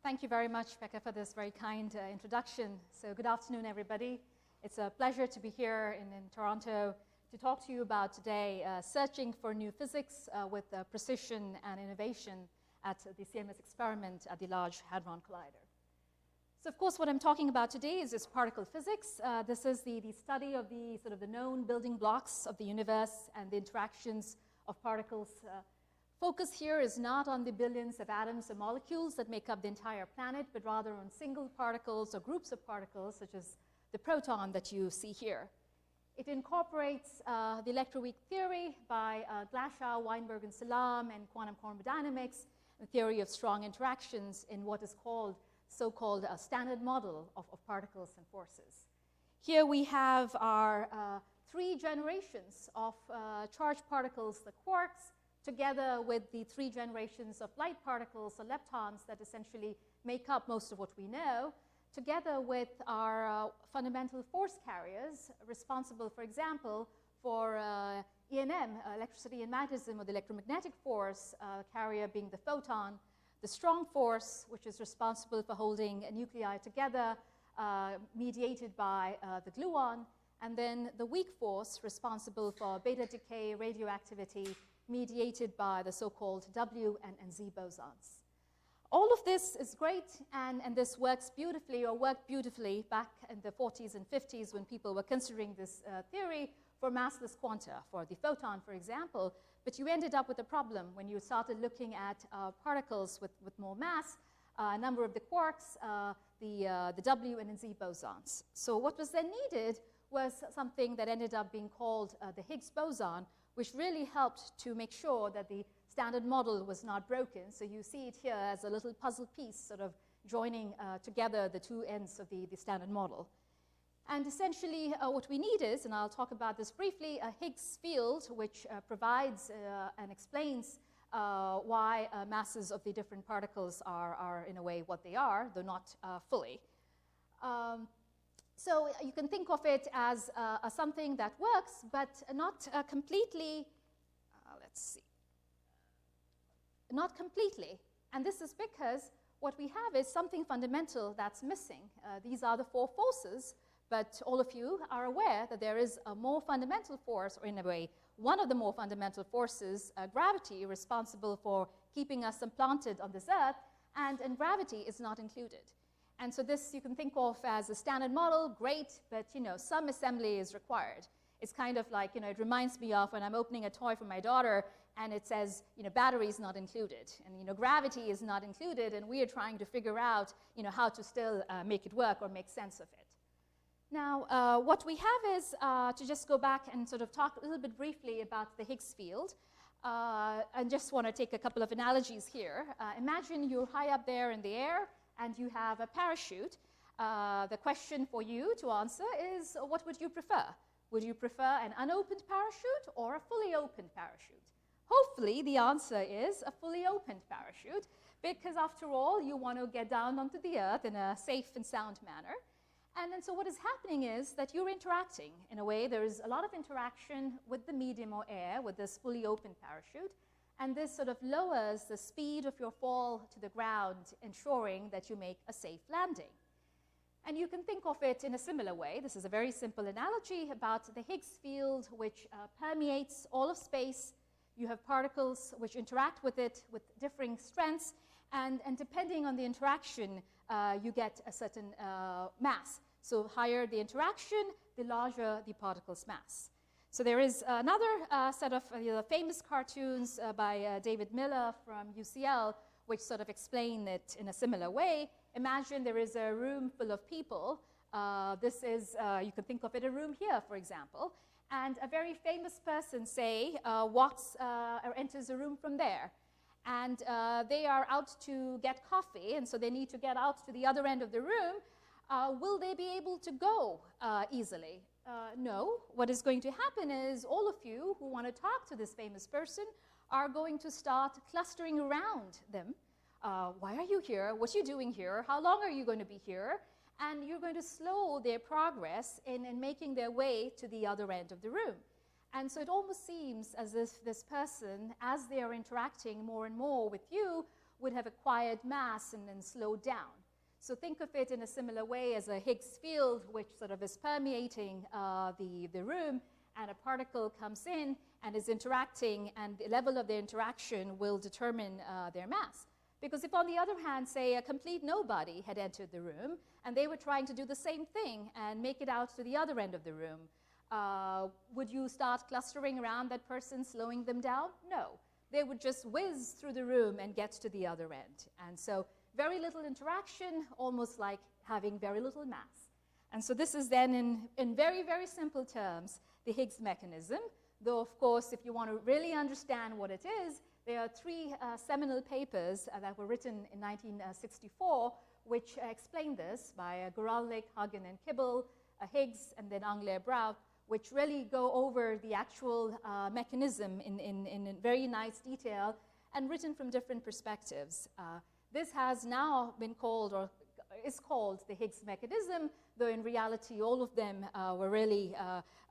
Thank you very much, Becca, for this very kind introduction. So good afternoon, everybody. It's a pleasure to be here in Toronto to talk to you about today searching for new physics with precision and innovation at the CMS experiment at the Large Hadron Collider. So, of course, what I'm talking about today is particle physics. This is the study of the sort of the known building blocks of the universe and the interactions of particles. Focus here is not on the billions of atoms or molecules that make up the entire planet, but rather on single particles or groups of particles, such as the proton that you see here. It incorporates the Electroweak theory by Glashow, Weinberg, and Salam, and quantum chromodynamics, the theory of strong interactions in what is called so-called standard model of particles and forces. Here we have our three generations of charged particles, the quarks, together with the three generations of light particles, or leptons, that essentially make up most of what we know, together with our fundamental force carriers responsible, for example, for ENM, electricity and magnetism, or the electromagnetic force carrier being the photon, the strong force, which is responsible for holding nuclei together, mediated by the gluon, and then the weak force responsible for beta decay, radioactivity, mediated by the so-called W and Z bosons. All of this is great, and this works beautifully, or worked beautifully back in the 40s and 50s when people were considering this theory for massless quanta, for the photon, for example. But you ended up with a problem when you started looking at particles with more mass, a number of the quarks, the W and Z bosons. So what was then needed was something that ended up being called the Higgs boson, which really helped to make sure that the standard model was not broken. So you see it here as a little puzzle piece sort of joining together the two ends of the standard model. And essentially what we need is, and I'll talk about this briefly, a Higgs field which provides and explains why masses of the different particles are in a way what they are, though not fully. So you can think of it as something that works, but not completely, let's see, not completely. And this is because what we have is something fundamental that's missing. These are the four forces, but all of you are aware that there is a more fundamental force, or in a way, one of the more fundamental forces, gravity, responsible for keeping us implanted on this Earth, and gravity is not included. And so this you can think of as a standard model, great, but some assembly is required. It's kind of like, it reminds me of when I'm opening a toy for my daughter and it says, battery is not included, and gravity is not included, and we are trying to figure out, how to still make it work or make sense of it. Now, what we have is to just go back and sort of talk a little bit briefly about the Higgs field. I just want to take a couple of analogies here. Imagine you're high up there in the air, and you have a parachute. The question for you to answer is, what would you prefer? Would you prefer an unopened parachute or a fully opened parachute? Hopefully, the answer is a fully opened parachute, because after all, you want to get down onto the Earth in a safe and sound manner. And then so what is happening is that you're interacting. In a way, there is a lot of interaction with the medium or air with this fully opened parachute. And this sort of lowers the speed of your fall to the ground, ensuring that you make a safe landing. And you can think of it in a similar way. This is a very simple analogy about the Higgs field, which permeates all of space. You have particles which interact with it with differing strengths, and depending on the interaction, you get a certain mass. So higher the interaction, the larger the particle's mass. So there is another set of famous cartoons by David Miller from UCL, which sort of explain it in a similar way. Imagine there is a room full of people. This is, you can think of it, a room here, for example. And a very famous person, say, walks or enters a room from there. And they are out to get coffee, and so they need to get out to the other end of the room. Will they be able to go easily? No. What is going to happen is all of you who want to talk to this famous person are going to start clustering around them. Why are you here? What are you doing here? How long are you going to be here? And you're going to slow their progress in making their way to the other end of the room. And so it almost seems as if this person, as they are interacting more and more with you, would have acquired mass and then slowed down. So think of it in a similar way as a Higgs field, which sort of is permeating the room, and a particle comes in and is interacting, and the level of their interaction will determine their mass. Because if, on the other hand, say a complete nobody had entered the room and they were trying to do the same thing and make it out to the other end of the room, would you start clustering around that person, slowing them down? No. They would just whiz through the room and get to the other end. And so very little interaction, almost like having very little mass. And so this is then, in very, very simple terms, the Higgs mechanism. Though, of course, if you want to really understand what it is, there are three seminal papers that were written in 1964, which explain this by Goralnik, Hagen, and Kibble, Higgs, and then Angler-Brout, which really go over the actual mechanism in very nice detail and written from different perspectives. This has now been called, or is called, the Higgs mechanism, though in reality all of them were really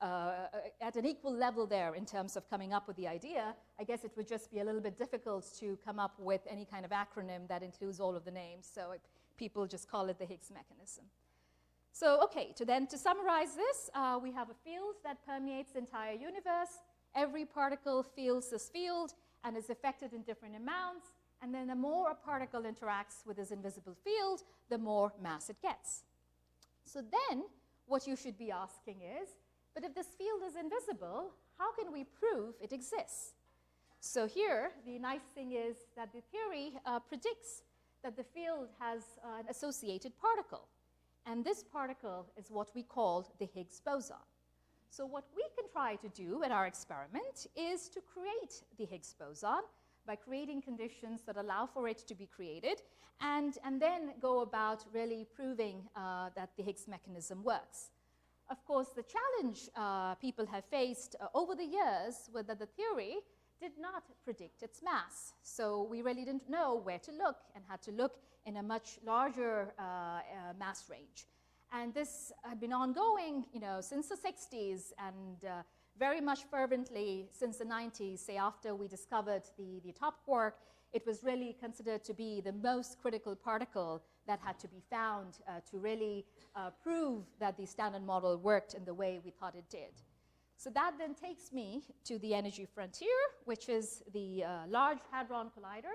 at an equal level there in terms of coming up with the idea. I guess it would just be a little bit difficult to come up with any kind of acronym that includes all of the names, so people just call it the Higgs mechanism. So, okay, to summarize this, we have a field that permeates the entire universe. Every particle feels this field and is affected in different amounts. And then the more a particle interacts with this invisible field, the more mass it gets. So then, what you should be asking is, but if this field is invisible, how can we prove it exists? So here, the nice thing is that the theory predicts that the field has an associated particle. And this particle is what we call the Higgs boson. So what we can try to do in our experiment is to create the Higgs boson by creating conditions that allow for it to be created, and then go about really proving that the Higgs mechanism works. Of course, the challenge people have faced over the years was that the theory did not predict its mass. So we really didn't know where to look and had to look in a much larger mass range. And this had been ongoing, since the 60s and very much fervently since the 90s, say after we discovered the top quark. It was really considered to be the most critical particle that had to be found to really prove that the standard model worked in the way we thought it did. So that then takes me to the energy frontier, which is the Large Hadron Collider.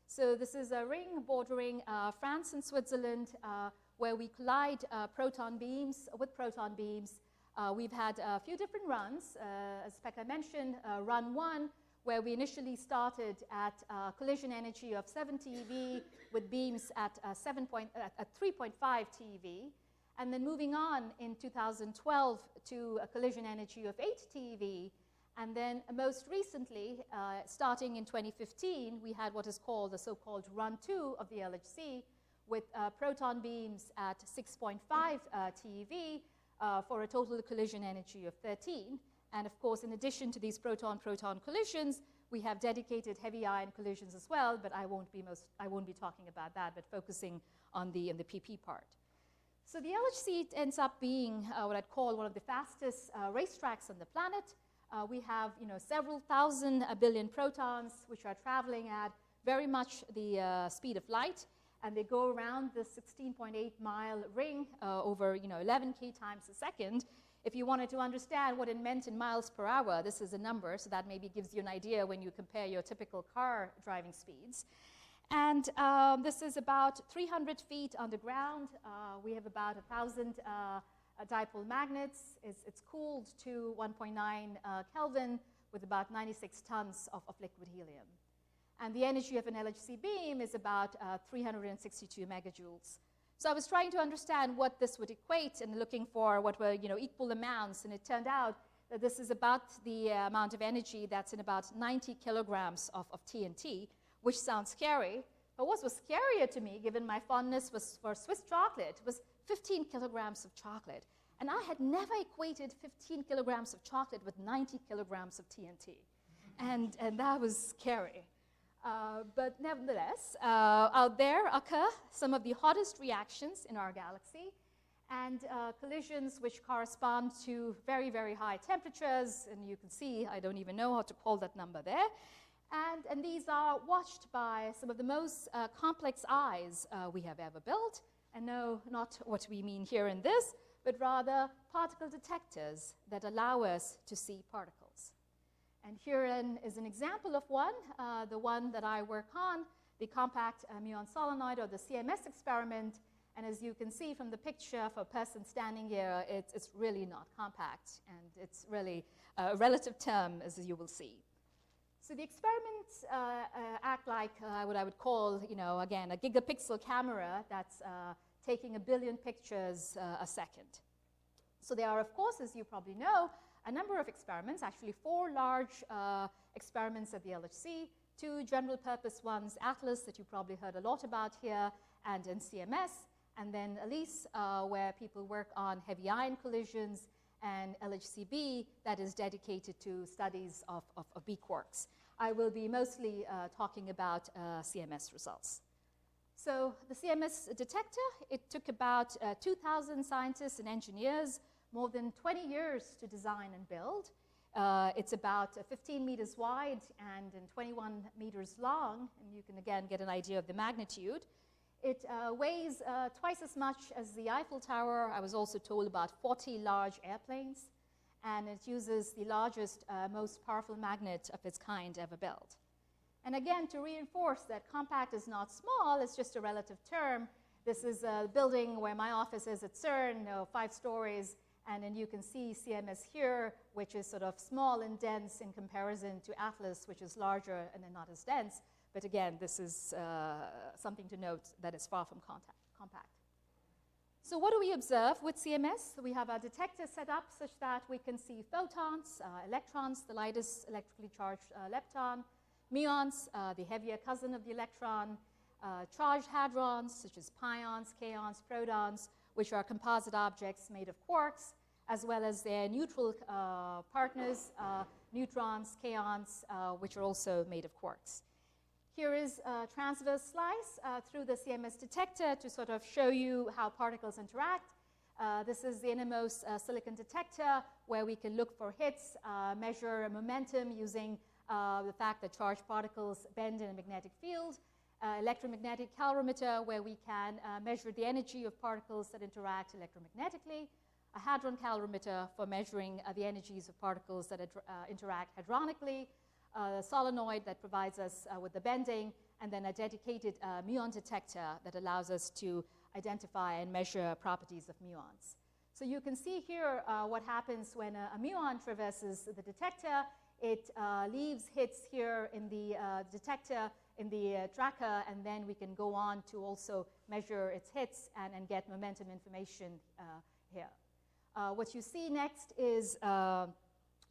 So this is a ring bordering France and Switzerland where we collide proton beams with proton beams. We've had a few different runs. As Pekka mentioned, run 1, where we initially started at collision energy of 7 TeV with beams at 3.5 TeV, and then moving on in 2012 to a collision energy of 8 TeV, and then most recently, starting in 2015, we had what is called the so-called run 2 of the LHC with proton beams at 6.5 TeV, for a total collision energy of 13. And of course, in addition to these proton-proton collisions, we have dedicated heavy ion collisions as well, but I won't be talking about that, but focusing on the PP part. So the LHC ends up being what I'd call one of the fastest racetracks on the planet. We have several thousand billion protons which are traveling at very much the speed of light. And they go around the 16.8-mile ring over 11k times a second. If you wanted to understand what it meant in miles per hour, this is a number, so that maybe gives you an idea when you compare your typical car driving speeds. And this is about 300 feet underground. We have about 1,000 dipole magnets. It's cooled to 1.9 Kelvin with about 96 tons of liquid helium. And the energy of an LHC beam is about 362 megajoules. So I was trying to understand what this would equate and looking for what were equal amounts, and it turned out that this is about the amount of energy that's in about 90 kilograms of TNT, which sounds scary. But what was scarier to me, given my fondness for Swiss chocolate, was 15 kilograms of chocolate. And I had never equated 15 kilograms of chocolate with 90 kilograms of TNT. And that was scary. But nevertheless, out there occur some of the hottest reactions in our galaxy, and collisions which correspond to very, very high temperatures. And you can see, I don't even know how to call that number there. And these are watched by some of the most complex eyes we have ever built. And no, not what we mean here in this, but rather particle detectors that allow us to see particles. And herein is an example of one, the one that I work on, the compact muon solenoid, or the CMS experiment. And as you can see from the picture, for a person standing here, it's really not compact, and it's really a relative term, as you will see. So the experiments act like what I would call, again, a gigapixel camera that's taking 1 billion pictures a second. So there are, of course, as you probably know, a number of experiments, actually 4 large experiments at the LHC, 2 general purpose ones, ATLAS, that you probably heard a lot about here, and in CMS, and then ELISE, where people work on heavy ion collisions, and LHCb, that is dedicated to studies of B quarks. I will be mostly talking about CMS results. So the CMS detector, it took about 2,000 scientists and engineers more than 20 years to design and build. It's about 15 meters wide and 21 meters long, and you can again get an idea of the magnitude. It weighs twice as much as the Eiffel Tower. I was also told about 40 large airplanes, and it uses the largest, most powerful magnet of its kind ever built. And again, to reinforce that compact is not small, it's just a relative term. This is a building where my office is at CERN, 5 stories, and then you can see CMS here, which is sort of small and dense in comparison to ATLAS, which is larger and then not as dense. But again, this is something to note that is far from compact. So what do we observe with CMS? We have our detector set up such that we can see photons, electrons, the lightest electrically charged lepton, muons, the heavier cousin of the electron, charged hadrons such as pions, kaons, protons, which are composite objects made of quarks, as well as their neutral partners, neutrons, kaons, which are also made of quarks. Here is a transverse slice through the CMS detector to sort of show you how particles interact. This is the innermost silicon detector, where we can look for hits, measure momentum using the fact that charged particles bend in a magnetic field. Electromagnetic calorimeter, where we can measure the energy of particles that interact electromagnetically. A hadron calorimeter for measuring the energies of particles that interact hadronically. A solenoid that provides us with the bending, and then a dedicated muon detector that allows us to identify and measure properties of muons. So you can see here what happens when a muon traverses the detector. It leaves hits here in the detector, in the tracker, and then we can go on to also measure its hits and get momentum information here. What you see next is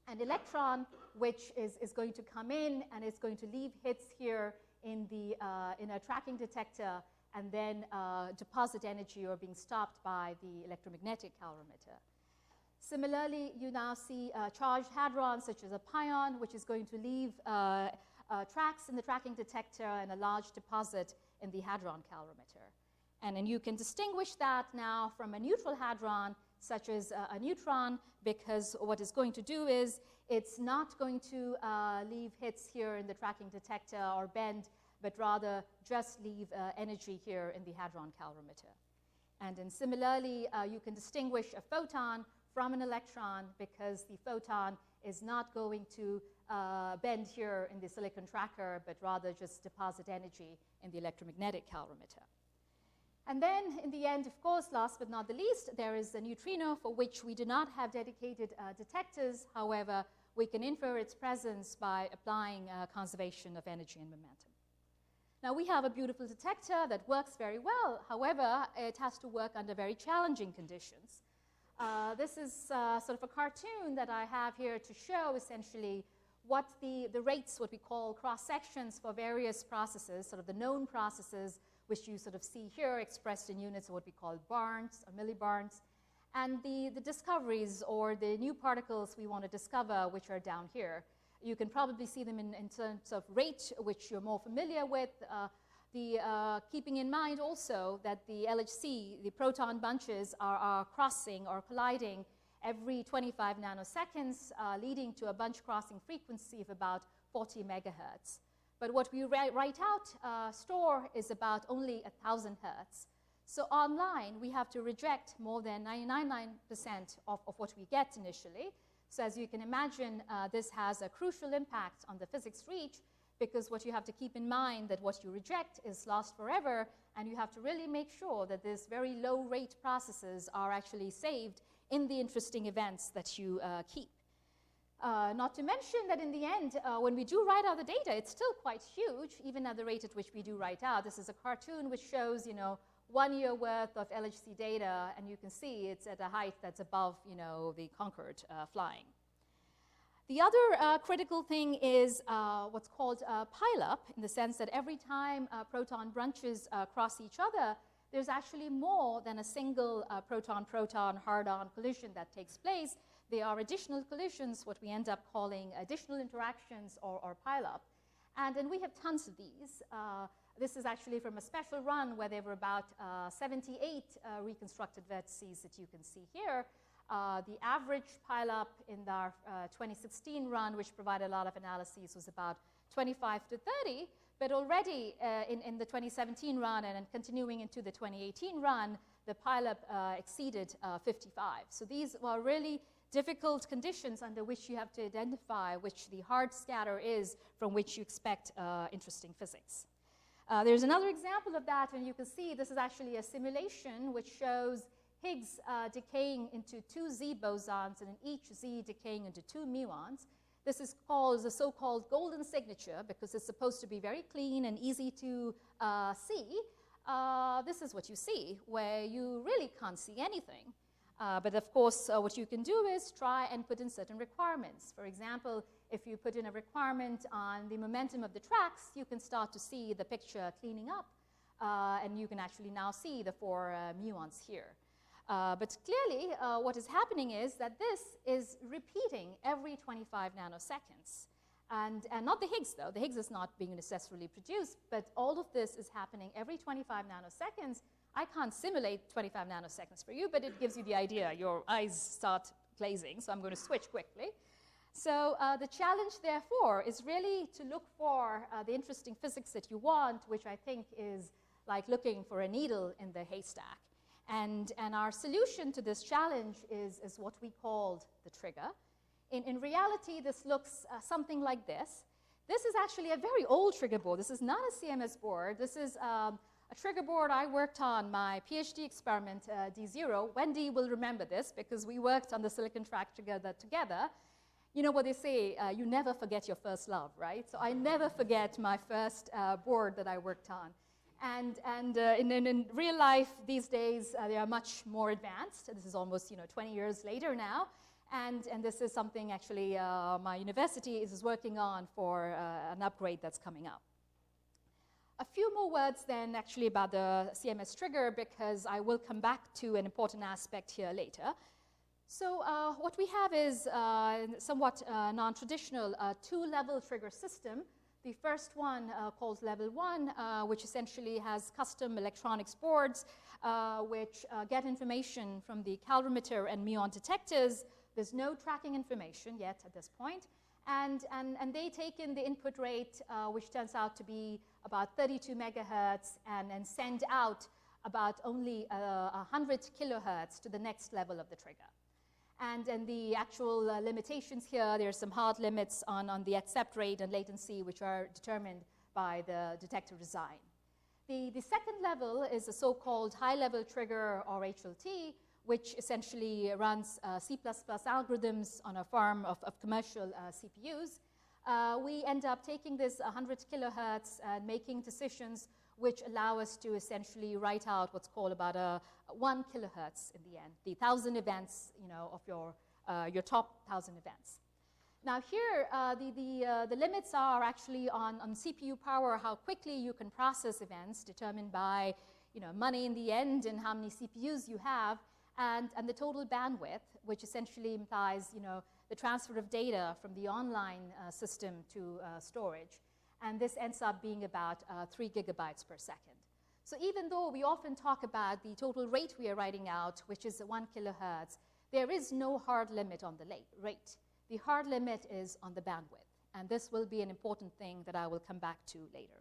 an electron, which is going to come in, and it's going to leave hits here in a tracking detector, and then deposit energy or being stopped by the electromagnetic calorimeter. Similarly, you now see charged hadrons, such as a pion, which is going to leave tracks in the tracking detector and a large deposit in the hadron calorimeter. And then you can distinguish that now from a neutral hadron, such as a neutron, because what it's going to do is it's not going to leave hits here in the tracking detector or bend, but rather just leave energy here in the hadron calorimeter. And then similarly, you can distinguish a photon from an electron, because the photon is not going to bend here in the silicon tracker, but rather just deposit energy in the electromagnetic calorimeter. And then, in the end, of course, last but not the least, there is a neutrino for which we do not have dedicated detectors. However, we can infer its presence by applying conservation of energy and momentum. Now, we have a beautiful detector that works very well. However, it has to work under very challenging conditions. This is sort of a cartoon that I have here to show essentially what the rates, what we call cross-sections for various processes, sort of the known processes, which you sort of see here expressed in units of what we call barns or millibarns, and the discoveries or the new particles we want to discover, which are down here. You can probably see them in terms of rate, which you're more familiar with. Keeping in mind also that the LHC, the proton bunches, are crossing or colliding every 25 nanoseconds, leading to a bunch crossing frequency of about 40 megahertz. But what we write out, store, is about only 1,000 hertz. So online, we have to reject more than 99% of what we get initially. So as you can imagine, this has a crucial impact on the physics reach, because what you have to keep in mind that what you reject is lost forever, and you have to really make sure that these very low rate processes are actually saved in the interesting events that you keep. Not to mention that in the end, when we do write out the data, it's still quite huge, even at the rate at which we do write out. This is a cartoon which shows, 1 year worth of LHC data, and you can see it's at a height that's above, the Concorde flying. The other critical thing is what's called Pileup, in the sense that every time proton bunches cross each other, there's actually more than a single proton-proton hard-on collision that takes place. There are additional collisions, what we end up calling additional interactions or Pileup. And we have tons of these. This is actually from a special run where there were about 78 reconstructed vertices that you can see here. The average Pileup in our 2016 run, which provided a lot of analyses, was about 25 to 30. But already in the 2017 run and continuing into the 2018 run, the Pileup exceeded 55. So these were really difficult conditions under which you have to identify which the hard scatter is from which you expect interesting physics. There's another example of that, and you can see this is actually a simulation which shows Higgs decaying into 2 Z bosons, and in each Z decaying into 2 muons. This is called the so-called golden signature, because it's supposed to be very clean and easy to see. This is what you see, where you really can't see anything. But of course, what you can do is try and put in certain requirements. For example, if you put in a requirement on the momentum of the tracks, you can start to see the picture cleaning up, and you can actually now see the 4 muons here. But clearly, what is happening is that this is repeating every 25 nanoseconds. And not the Higgs, though. The Higgs is not being necessarily produced, but all of this is happening every 25 nanoseconds. I can't simulate 25 nanoseconds for you, but it gives you the idea. Your eyes start glazing, so I'm going to switch quickly. So the challenge, therefore, is really to look for the interesting physics that you want, which I think is like looking for a needle in the haystack. And our solution to this challenge is what we called the trigger. In reality, this looks something like this. This is actually a very old trigger board. This is not a CMS board. This is a trigger board I worked on my PhD experiment, D0. Wendy will remember this because we worked on the silicon track together. You know what they say, you never forget your first love, right? So I never forget my first board that I worked on. And in real life these days, they are much more advanced. This is almost 20 years later now. And this is something actually my university is working on for an upgrade that's coming up. A few more words then actually about the CMS trigger, because I will come back to an important aspect here later. So what we have is somewhat non-traditional 2-level trigger system. The first one called level 1, which essentially has custom electronics boards which get information from the calorimeter and muon detectors. There's no tracking information yet at this point. And they take in the input rate, which turns out to be about 32 megahertz, and send out about only 100 kilohertz to the next level of the trigger. And the actual limitations here, there's some hard limits on the accept rate and latency, which are determined by the detector design. The second level is a so-called high-level trigger, or HLT, which essentially runs C++ algorithms on a farm of commercial CPUs. We end up taking this 100 kilohertz and making decisions which allow us to essentially write out what's called about 1 kilohertz in the end, the 1,000 events, of your top 1,000 events. Now here, the limits are actually on CPU power, how quickly you can process events, determined by money in the end and how many CPUs you have, and the total bandwidth, which essentially implies the transfer of data from the online system to storage. And this ends up being about 3 gigabytes per second. So even though we often talk about the total rate we are writing out, which is 1 kilohertz, there is no hard limit on the rate. The hard limit is on the bandwidth. And this will be an important thing that I will come back to later.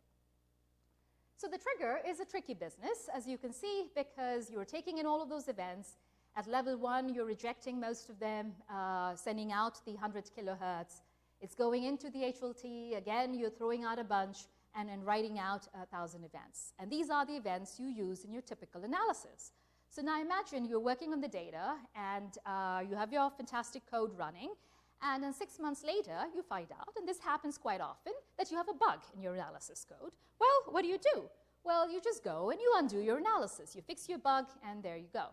So the trigger is a tricky business, as you can see, because you're taking in all of those events. At level 1, you're rejecting most of them, sending out the 100 kilohertz. It's going into the HLT. Again, you're throwing out a bunch and then writing out 1,000 events. And these are the events you use in your typical analysis. So now imagine you're working on the data, and you have your fantastic code running. And then 6 months later, you find out, and this happens quite often, that you have a bug in your analysis code. Well, what do? Well, you just go and you undo your analysis. You fix your bug, and there you go.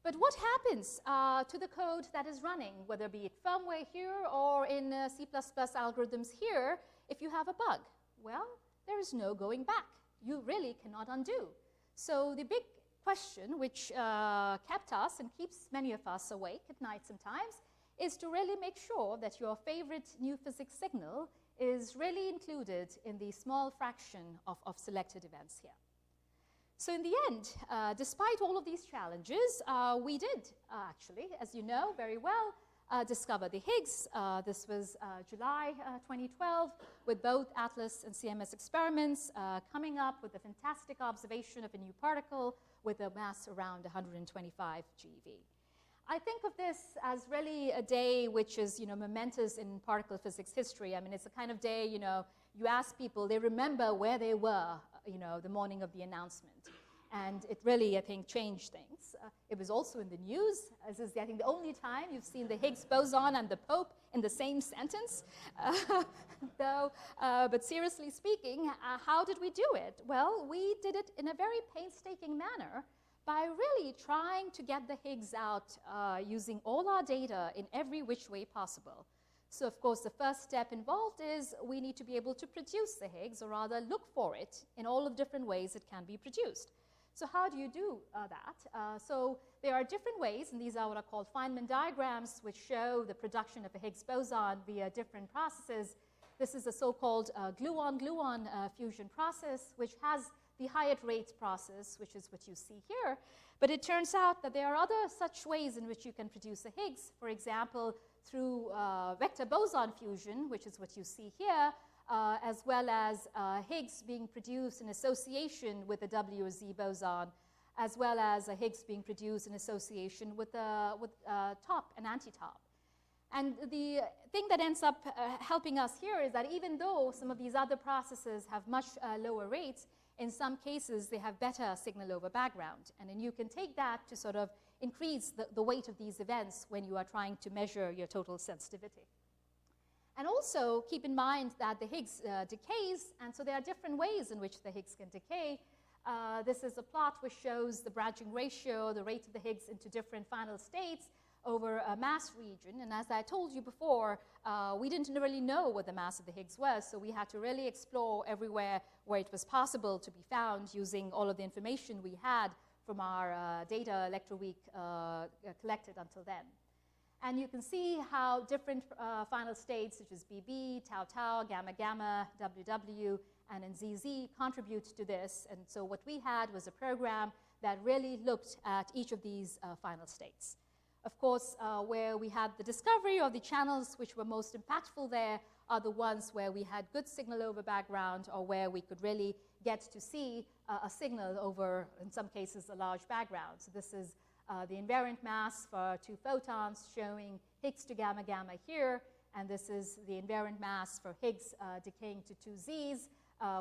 But what happens to the code that is running, whether be it firmware here or in C++ algorithms here, if you have a bug? Well, there is no going back. You really cannot undo. So the big question, which kept us and keeps many of us awake at night sometimes, is to really make sure that your favorite new physics signal is really included in the small fraction of selected events here. So in the end, despite all of these challenges, we did actually, as you know very well, discover the Higgs. This was July 2012, with both ATLAS and CMS experiments coming up with a fantastic observation of a new particle with a mass around 125 GeV. I think of this as really a day which is, momentous in particle physics history. I mean, it's a kind of day, you ask people, they remember where they were, the morning of the announcement. And it really, I think, changed things. It was also in the news, as is, I think, the only time you've seen the Higgs boson and the Pope in the same sentence. But seriously speaking, how did we do it? Well, we did it in a very painstaking manner by really trying to get the Higgs out using all our data in every which way possible. So, of course, the first step involved is we need to be able to produce the Higgs, or rather look for it in all of different ways it can be produced. So how do you do that? So there are different ways, and these are what are called Feynman diagrams, which show the production of a Higgs boson via different processes. This is a so-called gluon-gluon fusion process, which has the Hyatt rate process, which is what you see here. But it turns out that there are other such ways in which you can produce a Higgs, for example, through vector boson fusion, which is what you see here, as well as Higgs being produced in association with a W or Z boson, as well as a Higgs being produced in association with top and anti-top. And the thing that ends up helping us here is that even though some of these other processes have much lower rates, in some cases they have better signal over background. And then you can take that to sort of increase the weight of these events when you are trying to measure your total sensitivity. And also keep in mind that the Higgs decays, and so there are different ways in which the Higgs can decay. This is a plot which shows the branching ratio, the rate of the Higgs into different final states over a mass region. And as I told you before, we didn't really know what the mass of the Higgs was, so we had to really explore everywhere where it was possible to be found using all of the information we had from our data Electroweak collected until then. And you can see how different final states, such as BB, tau tau, gamma gamma, WW, and then ZZ contribute to this. And so what we had was a program that really looked at each of these final states. Of course, where we had the discovery of the channels which were most impactful there are the ones where we had good signal over background, or where we could really get to see a signal over, in some cases, a large background. So this is the invariant mass for 2 photons showing Higgs to gamma gamma here, and this is the invariant mass for Higgs decaying to 2 Z's,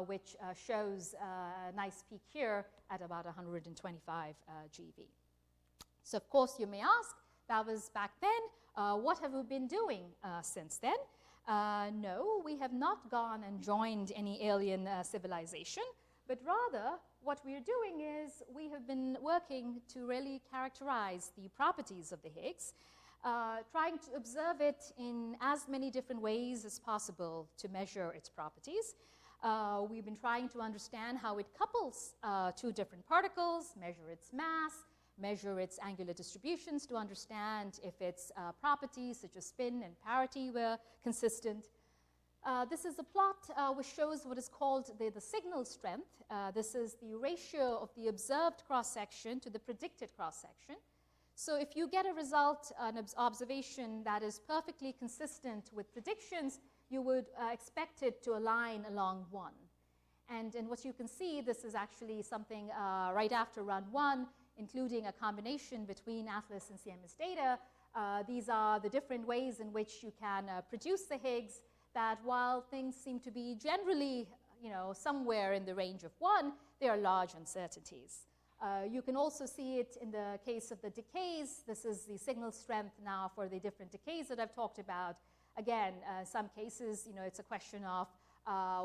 which shows a nice peak here at about 125 GeV. So of course you may ask, that was back then, what have we been doing since then? No, we have not gone and joined any alien civilization, but rather what we are doing is we have been working to really characterize the properties of the Higgs, trying to observe it in as many different ways as possible to measure its properties. We've been trying to understand how it couples 2 different particles, measure its mass, measure its angular distributions to understand if its properties such as spin and parity were consistent. This is a plot which shows what is called the signal strength. This is the ratio of the observed cross-section to the predicted cross-section. So if you get a result, an observation that is perfectly consistent with predictions, you would expect it to align along 1. And what you can see, this is actually something right after run 1, including a combination between Atlas and CMS data. These are the different ways in which you can produce the Higgs, that while things seem to be generally, somewhere in the range of 1, there are large uncertainties. You can also see it in the case of the decays. This is the signal strength now for the different decays that I've talked about. Again, some cases, it's a question of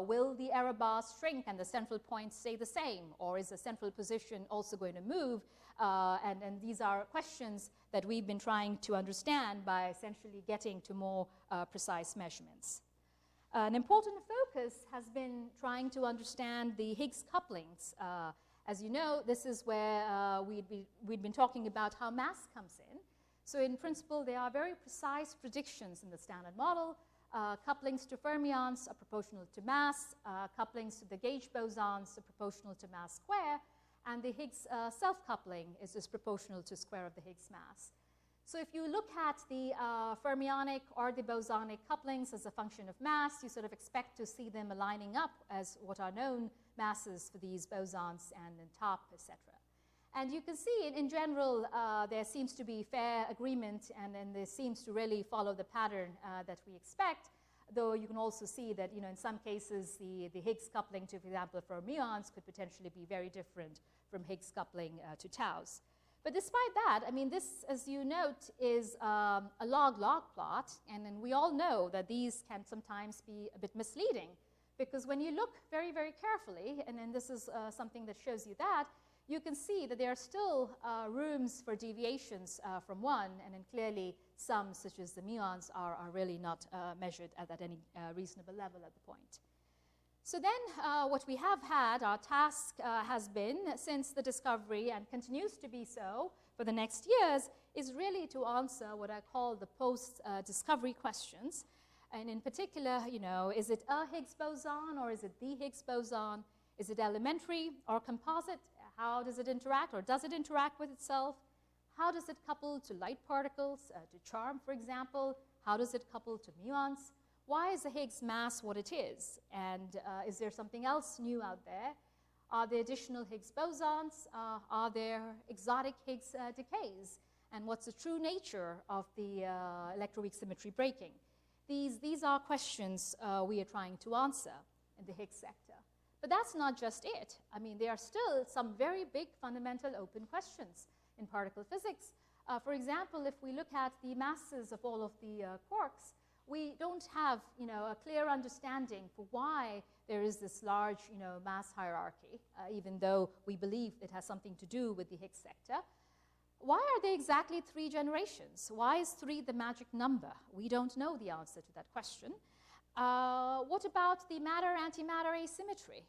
will the error bars shrink and the central point stay the same, or is the central position also going to move? And these are questions that we've been trying to understand by essentially getting to more precise measurements. An important focus has been trying to understand the Higgs couplings. As you know, this is where we'd been talking about how mass comes in. So in principle, there are very precise predictions in the standard model. Couplings to fermions are proportional to mass. Couplings to the gauge bosons are proportional to mass square. And the Higgs self-coupling is proportional to square of the Higgs mass. So if you look at the fermionic or the bosonic couplings as a function of mass, you sort of expect to see them aligning up as what are known masses for these bosons and then top, etc. And you can see in general, there seems to be fair agreement, and then this seems to really follow the pattern that we expect, though you can also see that, in some cases, the Higgs coupling to, for example, fermions could potentially be very different from Higgs coupling to taus. But despite that, this, as you note, is a log-log plot, and then we all know that these can sometimes be a bit misleading, because when you look very, very carefully, and then this is something that shows you that, you can see that there are still rooms for deviations from 1, and then clearly some, such as the muons, are really not measured at any reasonable level at the point. So then what we have had, our task has been, since the discovery, and continues to be so for the next years, is really to answer what I call the post-discovery questions. And in particular, is it a Higgs boson, or is it the Higgs boson? Is it elementary or composite? How does it interact, or does it interact with itself? How does it couple to light particles, to charm, for example? How does it couple to muons? Why is the Higgs mass what it is? And is there something else new out there? Are there additional Higgs bosons? Are there exotic Higgs decays? And what's the true nature of the electroweak symmetry breaking? These are questions we are trying to answer in the Higgs sector. But that's not just it. There are still some very big fundamental open questions in particle physics. For example, if we look at the masses of all of the quarks, we don't have a clear understanding for why there is this large mass hierarchy, even though we believe it has something to do with the Higgs sector. Why are there exactly 3 generations? Why is 3 the magic number? We don't know the answer to that question. What about the matter-antimatter asymmetry?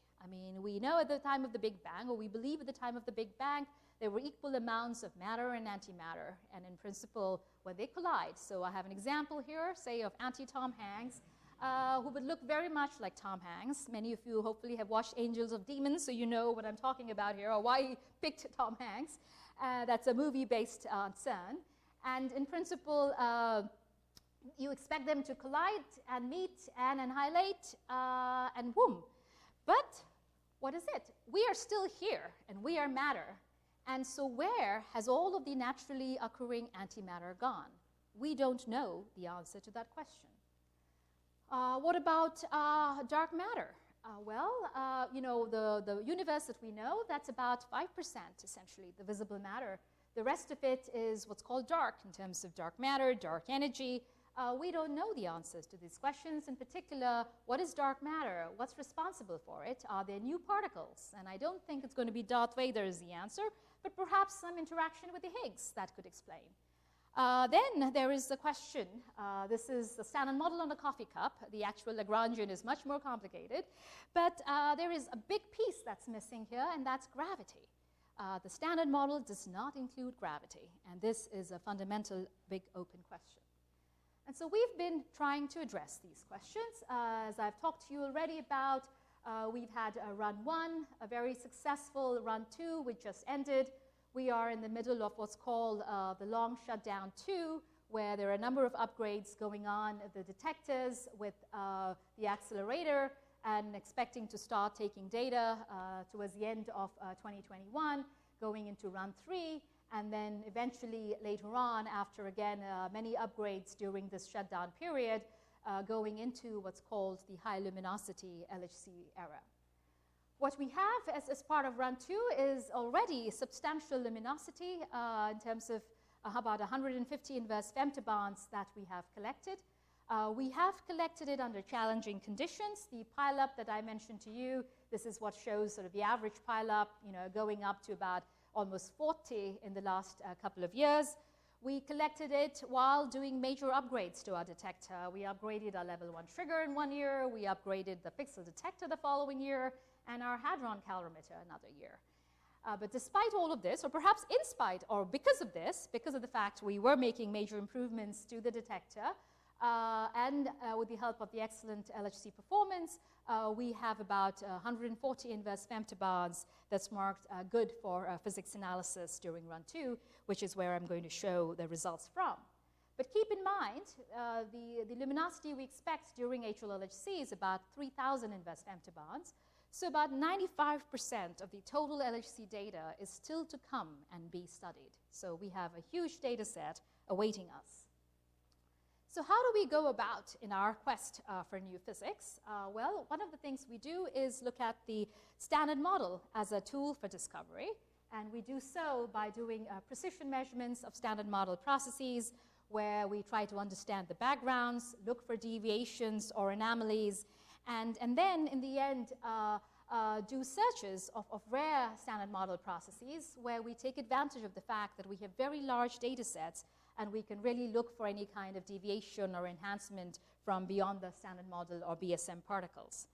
We know at the time of the Big Bang, or we believe at the time of the Big Bang, there were equal amounts of matter and antimatter, and in principle, when they collide. So I have an example here, say, of anti-Tom Hanks, who would look very much like Tom Hanks. Many of you hopefully have watched Angels of Demons, so you know what I'm talking about here, or why he picked Tom Hanks. That's a movie based on CERN. And in principle, you expect them to collide and meet and annihilate, and boom. But what is it? We are still here, and we are matter. And so where has all of the naturally occurring antimatter gone? We don't know the answer to that question. What about dark matter? The universe that we know, that's about 5%, essentially, the visible matter. The rest of it is what's called dark, in terms of dark matter, dark energy. We don't know the answers to these questions. In particular, what is dark matter? What's responsible for it? Are there new particles? And I don't think it's going to be Darth Vader is the answer, but perhaps some interaction with the Higgs that could explain. Then there is the question. This is the standard model on a coffee cup. The actual Lagrangian is much more complicated. But there is a big piece that's missing here, and that's gravity. The standard model does not include gravity, and this is a fundamental big open question. And so we've been trying to address these questions. As I've talked to you already about, we've had run 1, a very successful run 2, which just ended. We are in the middle of what's called the long shutdown 2, where there are a number of upgrades going on at the detectors with the accelerator, and expecting to start taking data towards the end of 2021, going into run 3, and then eventually later on, after again many upgrades during this shutdown period, going into what's called the high luminosity LHC era. What we have as part of run 2 is already substantial luminosity in terms of about 150 inverse femtobarns that we have collected. We have collected it under challenging conditions. The pileup that I mentioned to you, this is what shows sort of the average pileup, going up to about almost 40 in the last couple of years. We collected it while doing major upgrades to our detector. We upgraded our level 1 trigger in 1 year, we upgraded the pixel detector the following year, and our hadron calorimeter another year. But despite all of this, or perhaps in spite or because of this, because of the fact we were making major improvements to the detector, and with the help of the excellent LHC performance, we have about 140 inverse femtobarns that's marked good for physics analysis during run 2, which is where I'm going to show the results from. But keep in mind, the luminosity we expect during HLLHC is about 3,000 inverse femtobarns. So about 95% of the total LHC data is still to come and be studied. So we have a huge data set awaiting us. So how do we go about in our quest for new physics? Well, one of the things we do is look at the standard model as a tool for discovery. And we do so by doing precision measurements of standard model processes, where we try to understand the backgrounds, look for deviations or anomalies, and then in the end do searches of rare standard model processes, where we take advantage of the fact that we have very large data sets, and we can really look for any kind of deviation or enhancement from beyond the standard model or BSM particles.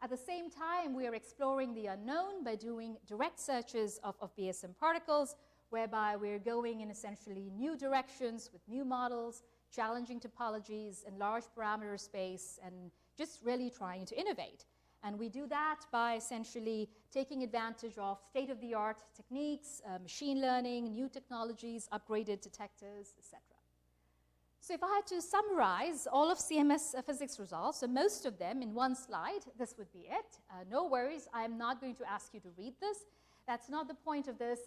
At the same time, we are exploring the unknown by doing direct searches of BSM particles, whereby we're going in essentially new directions with new models, challenging topologies and large parameter space, and just really trying to innovate. And we do that by essentially taking advantage of state-of-the-art techniques, machine learning, new technologies, upgraded detectors, etc. So if I had to summarize all of CMS physics results, so most of them in one slide, this would be it. No worries, I'm not going to ask you to read this. That's not the point of this,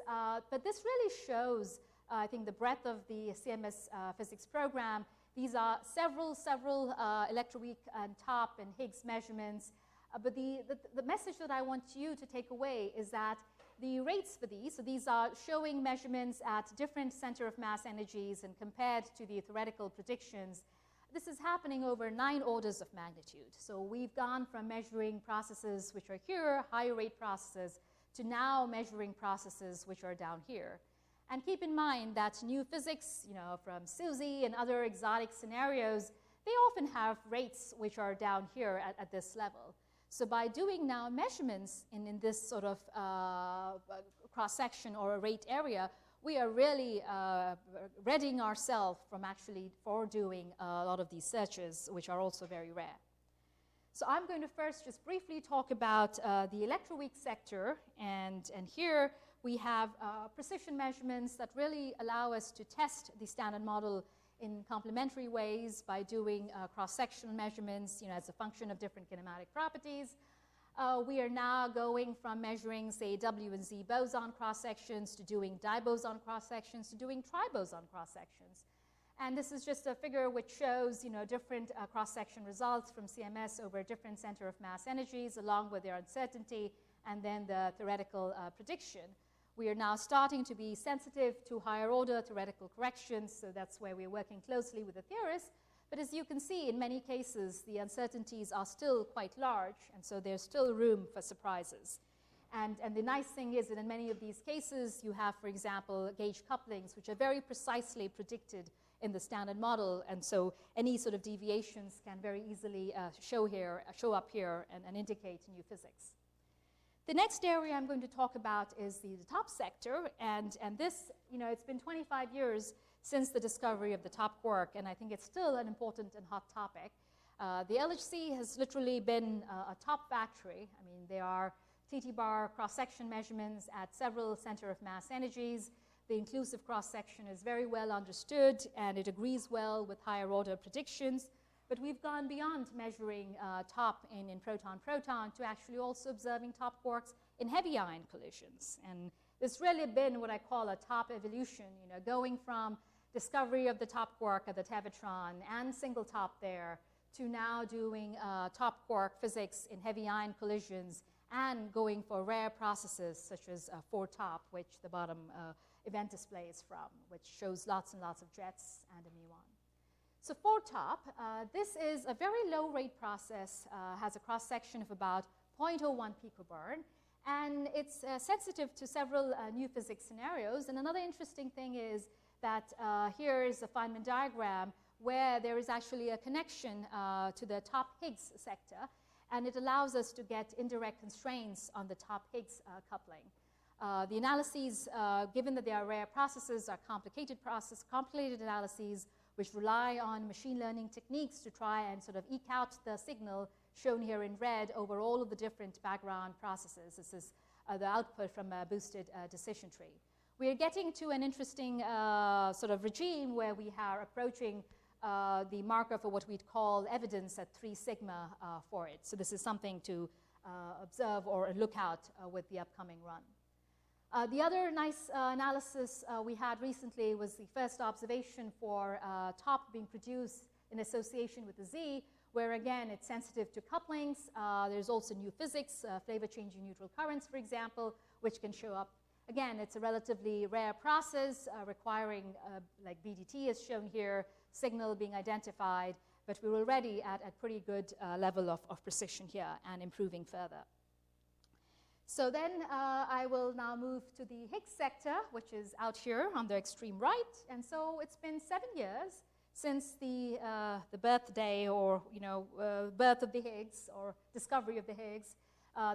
but this really shows, I think, the breadth of the CMS physics program. These are several Electroweak and top and Higgs measurements. But the message that I want you to take away is that the rates for these, so these are showing measurements at different center of mass energies and compared to the theoretical predictions. This is happening over 9 orders of magnitude. So we've gone from measuring processes which are here, higher rate processes, to now measuring processes which are down here. And keep in mind that new physics, from SUSY and other exotic scenarios, they often have rates which are down here at this level. So by doing now measurements in this sort of cross-section or a rate area, we are really readying ourselves from actually doing a lot of these searches, which are also very rare. So I'm going to first just briefly talk about the Electroweak sector, and here we have precision measurements that really allow us to test the standard model in complementary ways by doing cross-sectional measurements, as a function of different kinematic properties. We are now going from measuring, say, W and Z boson cross-sections to doing diboson cross-sections to doing triboson cross-sections. And this is just a figure which shows, different cross-section results from CMS over different center of mass energies, along with their uncertainty and then the theoretical prediction. We are now starting to be sensitive to higher order theoretical corrections, so that's where we're working closely with the theorists. But as you can see, in many cases, the uncertainties are still quite large, and so there's still room for surprises. And the nice thing is that in many of these cases, you have, for example, gauge couplings, which are very precisely predicted in the standard model, and so any sort of deviations can very easily show up here and indicate new physics. The next area I'm going to talk about is the top sector, and this, it's been 25 years since the discovery of the top quark, and I think it's still an important and hot topic. The LHC has literally been a top factory. There are TT-bar cross-section measurements at several center of mass energies. The inclusive cross-section is very well understood, and it agrees well with higher order predictions. But we've gone beyond measuring top in proton-proton to actually also observing top quarks in heavy ion collisions. And it's really been what I call a top evolution, going from discovery of the top quark at the tevatron and single top there to now doing top quark physics in heavy ion collisions and going for rare processes such as 4-top, which the bottom event display is from, which shows lots and lots of jets and a muon. So 4-top, this is a very low rate process, has a cross-section of about 0.01 picobarn, and it's sensitive to several new physics scenarios. And another interesting thing is that here is a Feynman diagram where there is actually a connection to the top Higgs sector, and it allows us to get indirect constraints on the top Higgs coupling. The analyses, given that they are rare processes, are complicated analyses which rely on machine learning techniques to try and sort of eke out the signal shown here in red over all of the different background processes. This is the output from a boosted decision tree. We are getting to an interesting sort of regime where we are approaching the marker for what we'd call evidence at 3 sigma for it. So this is something to observe or look out with the upcoming run. The other nice analysis we had recently was the first observation for top being produced in association with the Z, where again it's sensitive to couplings. There's also new physics, flavor changing neutral currents, for example, which can show up. Again, it's a relatively rare process requiring, like BDT is shown here, signal being identified, but we're already at a pretty good level of precision here and improving further. So then I will now move to the Higgs sector, which is out here on the extreme right. And so it's been 7 years since the birthday or birth of the Higgs or discovery of the Higgs.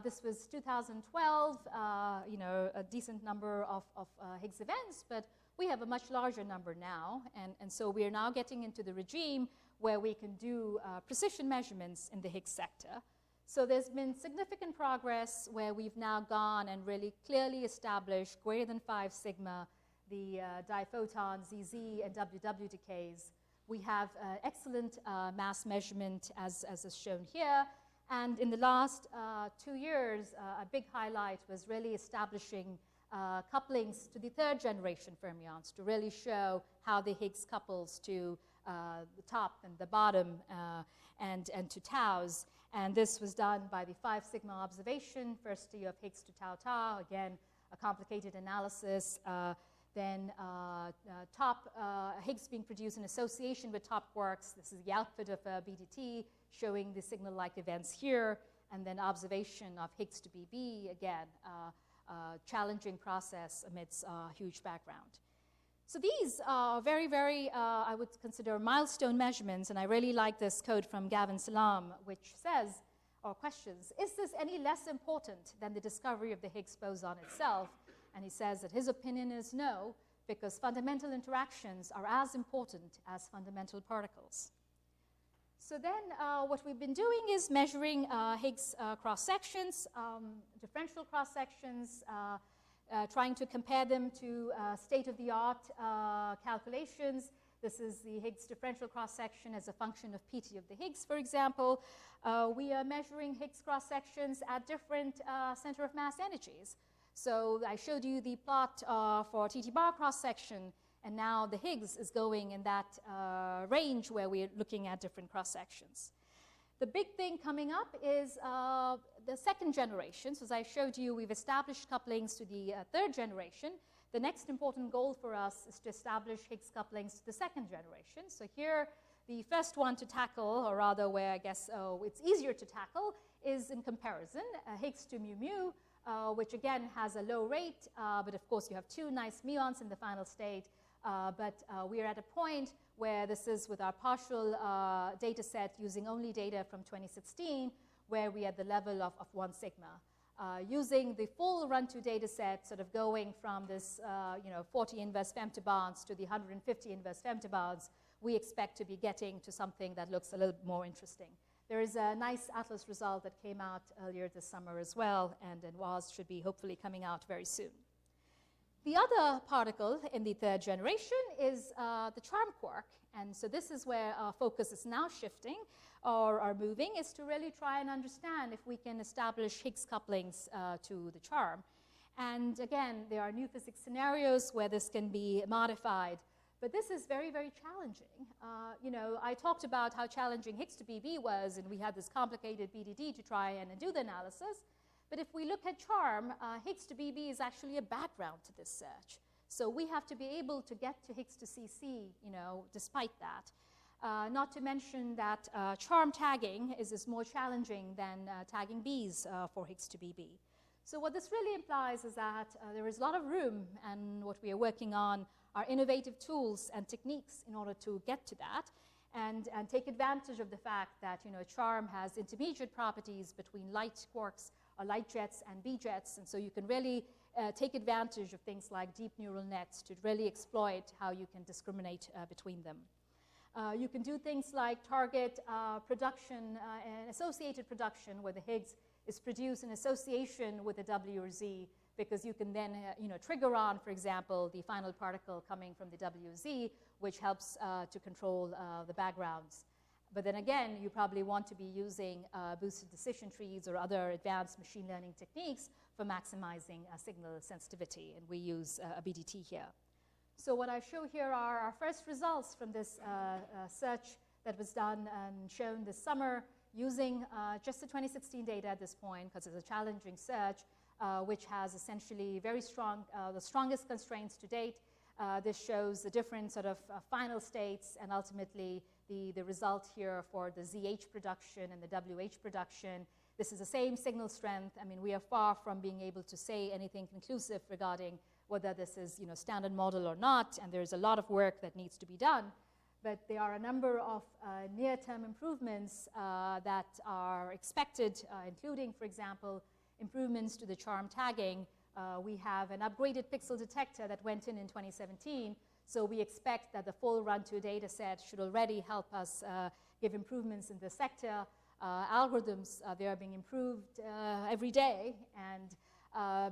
This was 2012, a decent number of Higgs events, but we have a much larger number now. And so we are now getting into the regime where we can do precision measurements in the Higgs sector. So there's been significant progress where we've now gone and really clearly established greater than 5 sigma, the diphoton ZZ and WW decays. We have excellent mass measurement as is shown here. And in the last 2 years, a big highlight was really establishing couplings to the 3rd generation fermions to really show how the Higgs couples to the top and the bottom and to taus. And this was done by the 5 sigma observation, firstly of Higgs to tau, again, a complicated analysis. Then top Higgs being produced in association with top quarks. This is the output of BDT showing the signal-like events here. And then observation of Higgs to BB, again, challenging process amidst huge background. So these are very, very, I would consider milestone measurements, and I really like this quote from Gavin Salam, which says, or questions, is this any less important than the discovery of the Higgs boson itself? And he says that his opinion is no, because fundamental interactions are as important as fundamental particles. So then what we've been doing is measuring Higgs cross-sections, differential cross-sections, trying to compare them to state-of-the-art calculations. This is the Higgs differential cross-section as a function of PT of the Higgs, for example. We are measuring Higgs cross-sections at different center of mass energies. So I showed you the plot for TT bar cross-section, and now the Higgs is going in that range where we're looking at different cross-sections. The big thing coming up is the 2nd generation. So as I showed you, we've established couplings to the 3rd generation. The next important goal for us is to establish Higgs couplings to the 2nd generation. So here, the first one to tackle, or rather where I guess it's easier to tackle, is in comparison, Higgs to mu mu, which again has a low rate, but of course you have 2 nice muons in the final state. But we are at a point where this is with our partial data set using only data from 2016, where we are at the level of 1 sigma. Using the full run-to data set, sort of going from this 40 inverse femtobarns to the 150 inverse femtobarns, we expect to be getting to something that looks a little more interesting. There is a nice atlas result that came out earlier this summer as well, and should be hopefully coming out very soon. The other particle in the third generation is the charm quark. And so this is where our focus is now shifting or moving, is to really try and understand if we can establish Higgs couplings to the charm. And again, there are new physics scenarios where this can be modified. But this is very, very challenging. I talked about how challenging Higgs to BB was, and we had this complicated BDD to try and do the analysis. But if we look at charm, Higgs to BB is actually a background to this search. So we have to be able to get to Higgs to CC, despite that. Not to mention that charm tagging is more challenging than tagging Bs for Higgs to BB. So what this really implies is that there is a lot of room, and what we are working on are innovative tools and techniques in order to get to that, and take advantage of the fact that charm has intermediate properties between light quarks or light jets and B jets, and so you can really take advantage of things like deep neural nets to really exploit how you can discriminate between them. You can do things like target production and associated production, where the Higgs is produced in association with a W or Z, because you can then trigger on, for example, the final particle coming from the WZ, which helps to control the backgrounds. But then again, you probably want to be using boosted decision trees or other advanced machine learning techniques for maximizing signal sensitivity, and we use a BDT here. So what I show here are our first results from this search that was done and shown this summer using just the 2016 data at this point, because it's a challenging search, which has essentially very strong, the strongest constraints to date. This shows the different sort of final states, and ultimately the result here for the ZH production and the WH production. This is the same signal strength. I mean, we are far from being able to say anything conclusive regarding whether this is standard model or not, and there's a lot of work that needs to be done. But there are a number of near-term improvements that are expected, including, for example, improvements to the charm tagging. We have an upgraded pixel detector that went in 2017, so we expect that the full run-to data set should already help us give improvements in the sector. Algorithms, they are being improved every day, and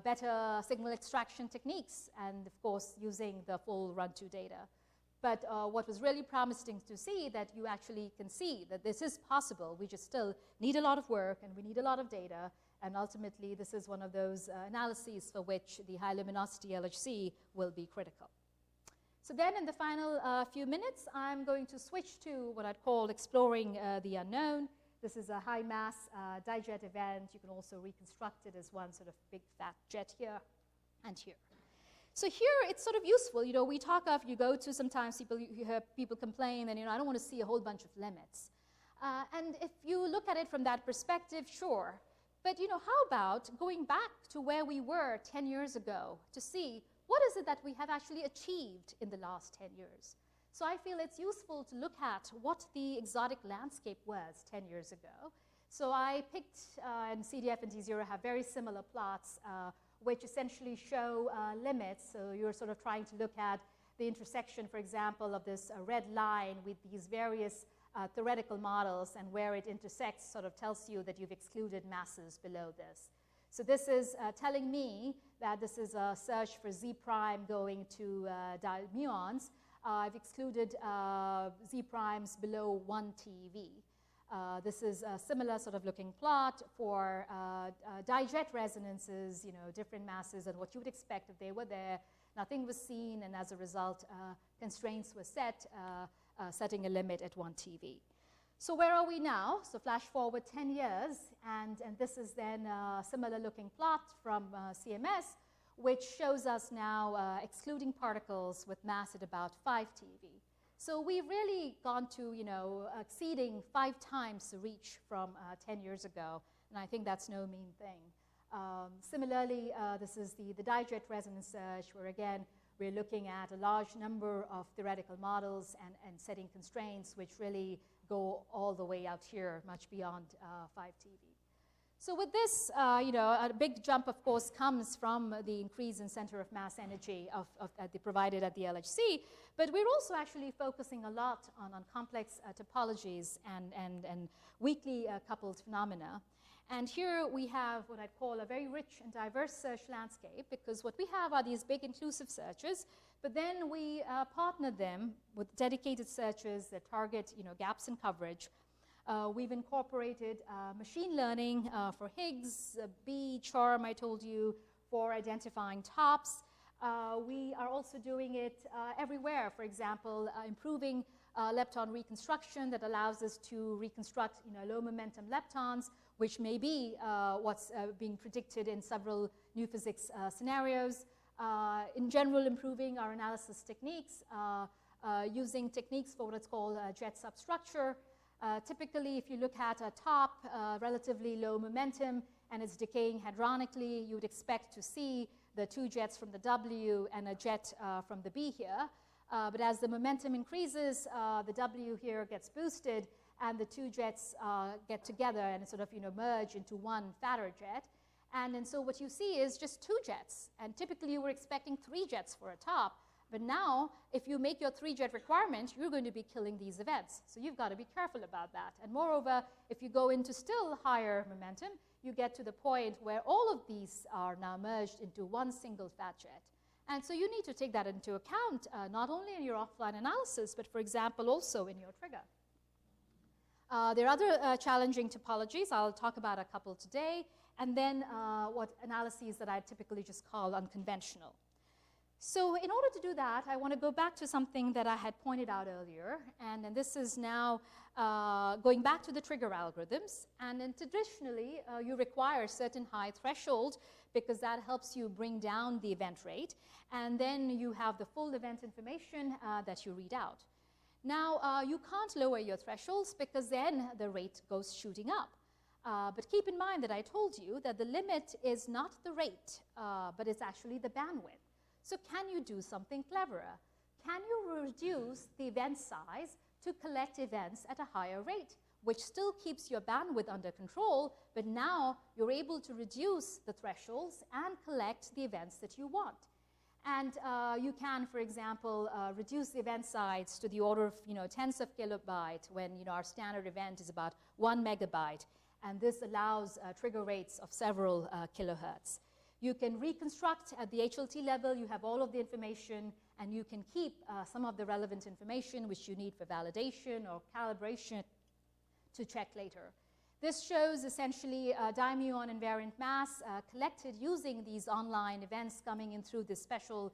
better signal extraction techniques, and of course using the full run-to data. But what was really promising to see, that you actually can see that this is possible. We just still need a lot of work, and we need a lot of data. And ultimately, this is one of those analyses for which the high luminosity LHC will be critical. So then in the final few minutes, I'm going to switch to what I'd call exploring the unknown. This is a high mass dijet event. You can also reconstruct it as one sort of big fat jet here and here. So here it's sort of useful. We talk of, you go to sometimes you hear people complain, and I don't want to see a whole bunch of limits. And if you look at it from that perspective, sure. But how about going back to where we were 10 years ago to see what is it that we have actually achieved in the last 10 years? So I feel it's useful to look at what the exotic landscape was 10 years ago. So I picked, and CDF and T0 have very similar plots, which essentially show limits. So you're sort of trying to look at the intersection, for example, of this red line with these various theoretical models, and where it intersects sort of tells you that you've excluded masses below this. So this is telling me that this is a search for Z prime going to muons. I've excluded Z primes below 1 TeV. This is a similar sort of looking plot for dijet resonances, different masses, and what you would expect if they were there. Nothing was seen, and as a result, constraints were set, setting a limit at 1 TeV. So where are we now? So flash forward 10 years, and this is then a similar looking plot from CMS, which shows us now excluding particles with mass at about 5 TeV. So we've really gone to, exceeding 5 times the reach from 10 years ago, and I think that's no mean thing. Similarly, this is the dijet resonance search, where again, we're looking at a large number of theoretical models and setting constraints which really go all the way out here, much beyond 5 TeV. So with this, a big jump, of course, comes from the increase in center of mass energy provided at the LHC, but we're also actually focusing a lot on complex topologies and weakly coupled phenomena. And here we have what I'd call a very rich and diverse search landscape, because what we have are these big inclusive searches, but then we partner them with dedicated searches that target gaps in coverage. We've incorporated machine learning for Higgs, B, charm, I told you, for identifying tops. We are also doing it everywhere. For example, improving lepton reconstruction that allows us to reconstruct low momentum leptons, which may be what's being predicted in several new physics scenarios. In general, improving our analysis techniques, using techniques for what's called jet substructure. Typically, if you look at a top, relatively low momentum, and it's decaying hadronically, you would expect to see the two jets from the W and a jet from the B here. But as the momentum increases, the W here gets boosted, and the two jets get together and sort of merge into one fatter jet. And so what you see is just two jets. And typically, you were expecting 3 jets for a top. But now, if you make your 3-jet requirement, you're going to be killing these events. So you've got to be careful about that. And moreover, if you go into still higher momentum, you get to the point where all of these are now merged into one single fat jet. And so you need to take that into account, not only in your offline analysis, but for example, also in your trigger. There are other challenging topologies. I'll talk about a couple today. And then what analyses that I typically just call unconventional. So in order to do that, I want to go back to something that I had pointed out earlier. And this is now going back to the trigger algorithms. And then traditionally, you require a certain high threshold because that helps you bring down the event rate. And then you have the full event information that you read out. Now, you can't lower your thresholds because then the rate goes shooting up. But keep in mind that I told you that the limit is not the rate, but it's actually the bandwidth. So can you do something cleverer? Can you reduce the event size to collect events at a higher rate, which still keeps your bandwidth under control, but now you're able to reduce the thresholds and collect the events that you want? And you can, for example, reduce the event size to the order of tens of kilobyte when our standard event is about 1 megabyte. And this allows trigger rates of several kilohertz. You can reconstruct at the HLT level. You have all of the information, and you can keep some of the relevant information which you need for validation or calibration to check later. This shows essentially dimuon invariant mass collected using these online events coming in through this special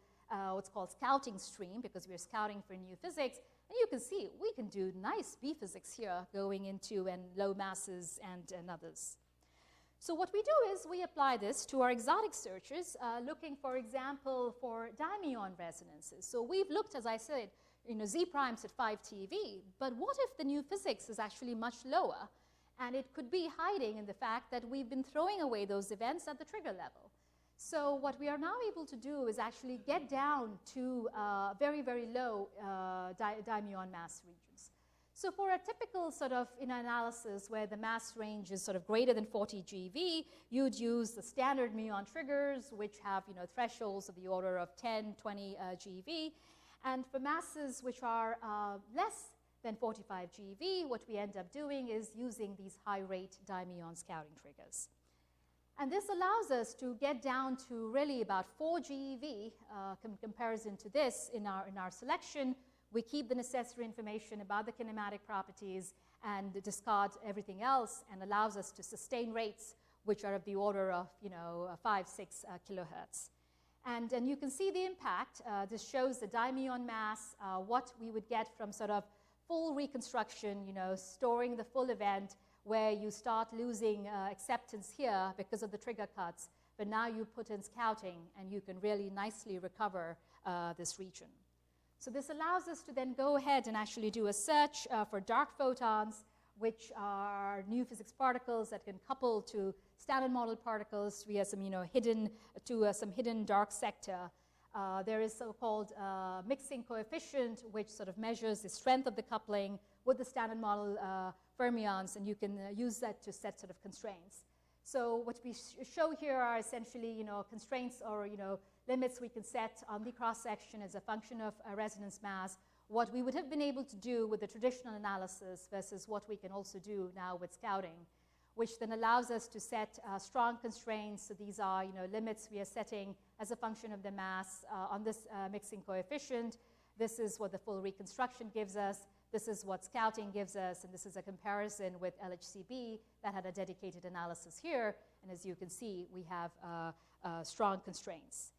what's called scouting stream, because we're scouting for new physics. And you can see we can do nice B physics here going into and low masses and others. So what we do is we apply this to our exotic searches, looking, for example, for dimuon resonances. So we've looked, as I said, Z primes at 5 TeV, but what if the new physics is actually much lower? And it could be hiding in the fact that we've been throwing away those events at the trigger level. So what we are now able to do is actually get down to very, very low dimuon mass regions. So for a typical sort of analysis where the mass range is sort of greater than 40 GeV, you'd use the standard muon triggers, which have thresholds of the order of 10, 20 GeV. And for masses which are less than 45 GeV, what we end up doing is using these high-rate dimuon scouting triggers. And this allows us to get down to really about 4 GeV comparison to this in our selection. We keep the necessary information about the kinematic properties and discard everything else, and allows us to sustain rates which are of the order of 5, 6 kilohertz. And you can see the impact. This shows the dimuon mass, what we would get from sort of full reconstruction, storing the full event, where you start losing acceptance here because of the trigger cuts. But now you put in scouting, and you can really nicely recover this region. So this allows us to then go ahead and actually do a search for dark photons, which are new physics particles that can couple to standard model particles via some some hidden dark sector. There is so-called mixing coefficient, which sort of measures the strength of the coupling with the standard model fermions, and you can use that to set sort of constraints. So what we show here are essentially constraints or limits we can set on the cross-section as a function of resonance mass, what we would have been able to do with the traditional analysis versus what we can also do now with scouting. which then allows us to set strong constraints. So these are, limits we are setting as a function of the mass on this mixing coefficient. This is what the full reconstruction gives us. This is what scouting gives us, and this is a comparison with LHCb that had a dedicated analysis here. And as you can see, we have strong constraints.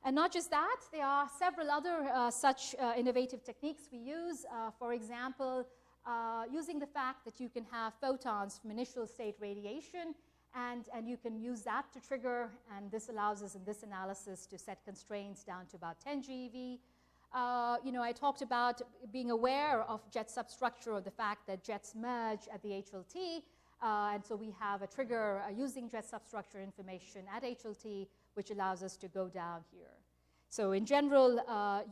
And not just that, there are several other such innovative techniques we use. For example, using the fact that you can have photons from initial state radiation, and you can use that to trigger, and this allows us in this analysis to set constraints down to about 10 GeV. I talked about being aware of jet substructure, or the fact that jets merge at the HLT, and so we have a trigger using jet substructure information at HLT, which allows us to go down here. So in general,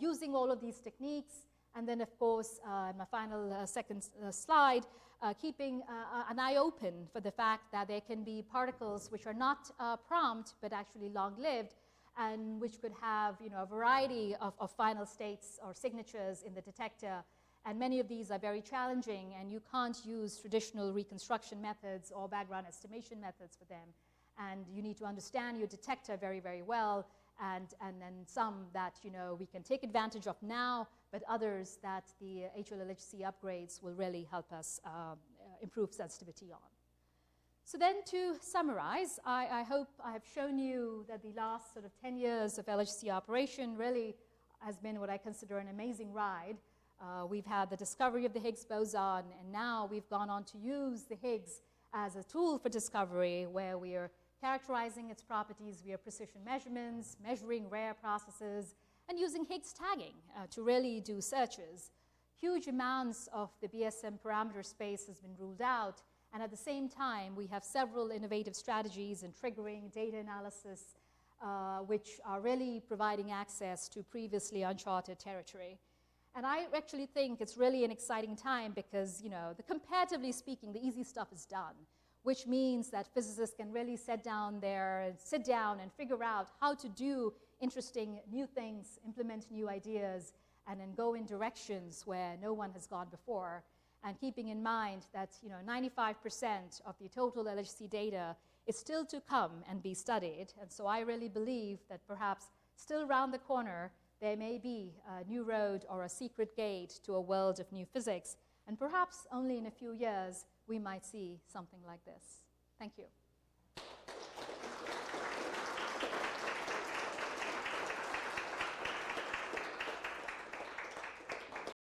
using all of these techniques, and then of course, my final second slide, keeping an eye open for the fact that there can be particles which are not prompt, but actually long-lived, and which could have a variety of final states or signatures in the detector. And many of these are very challenging, and you can't use traditional reconstruction methods or background estimation methods for them. And you need to understand your detector very, very well, and then some that we can take advantage of now, but others that the HLHC upgrades will really help us improve sensitivity on. So then to summarize, I hope I have shown you that the last sort of 10 years of LHC operation really has been what I consider an amazing ride. We've had the discovery of the Higgs boson, and now we've gone on to use the Higgs as a tool for discovery, where we are characterizing its properties via precision measurements, measuring rare processes, and using Higgs tagging to really do searches. Huge amounts of the BSM parameter space has been ruled out, and at the same time, we have several innovative strategies in triggering data analysis, which are really providing access to previously uncharted territory. And I actually think it's really an exciting time because, comparatively speaking, the easy stuff is done, which means that physicists can really sit down and figure out how to do interesting new things, implement new ideas, and then go in directions where no one has gone before. And keeping in mind that 95% of the total LHC data is still to come and be studied. And so I really believe that perhaps still around the corner, there may be a new road or a secret gate to a world of new physics. And perhaps only in a few years, we might see something like this. Thank you.